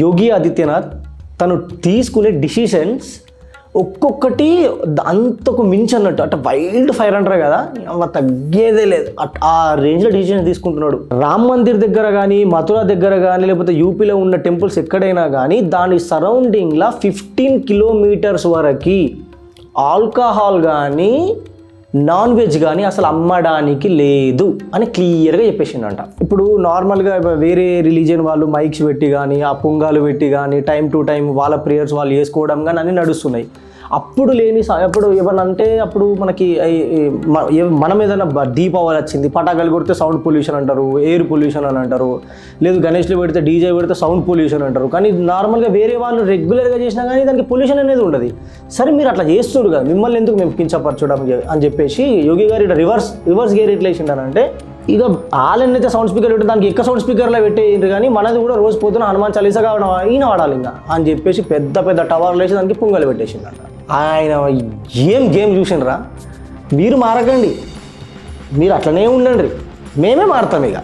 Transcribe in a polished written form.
యోగి ఆదిత్యనాథ్ తను తీసుకునే డిసిషన్స్ ఒక్కొక్కటి అంతకు మించి అన్నట్టు అట్లా వైల్డ్ ఫైర్ అంటారు కదా, అవ తగ్గేదే లేదు. ఆ రేంజ్లో డిసిషన్స్ తీసుకుంటున్నాడు. రామ్ మందిర్ దగ్గర కానీ, మథుర దగ్గర కానీ, లేకపోతే యూపీలో ఉన్న టెంపుల్స్ ఎక్కడైనా కానీ దాని సరౌండింగ్లో 15 కిలోమీటర్స్ వరకు ఆల్కహాల్ కానీ నాన్ వెజ్ కానీ అసలు అమ్మడానికి లేదు అని క్లియర్గా చెప్పేసిండంట. ఇప్పుడు నార్మల్గా వేరే రిలీజియన్ వాళ్ళు మైక్స్ పెట్టి కానీ, ఆ పుంగాలు పెట్టి కానీ, టైం టు టైం వాళ్ళ ప్రేయర్స్ వాళ్ళు చేసుకోవడం కానీ అన్నీ నడుస్తున్నాయి. అప్పుడు లేని అప్పుడు ఏమనంటే అప్పుడు మనకి మనం ఏదైనా దీపావళి వచ్చింది, పటాకాయలు కొడితే సౌండ్ పొల్యూషన్ అంటారు, ఎయిర్ పొల్యూషన్ అని అంటారు, లేదు గణేష్లో పెడితే డీజే పెడితే సౌండ్ పొల్యూషన్ అంటారు. కానీ నార్మల్గా వేరే వాళ్ళు రెగ్యులర్గా చేసినా కానీ దానికి పొల్యూషన్ అనేది ఉండదు. సరే మీరు అట్లా చేస్తున్నారు కదా, మిమ్మల్ని ఎందుకు మేము కించపరచడం అని చెప్పేసి యోగి గారు రివర్స్ గేర్ ఎట్లా వేసిండారంటే, ఇక వాళ్ళనైతే సౌండ్ స్పీకర్ పెట్టి దానికి ఎక్కువ సౌండ్ స్పీకర్లో పెట్టేయండి, కానీ మనది కూడా రోజు పొద్దున హనుమాన్ చాలీసా ఈయన వాడాలి ఇంకా అని చెప్పేసి పెద్ద పెద్ద టవర్లు వేసి దానికి పొంగలు పెట్టేసిందంట. ఆయన ఏం గేమ్ చూసిండ్రా. మీరు మారకండి, మీరు అట్లనే ఉండండి, మేమే మారుతాం ఇక.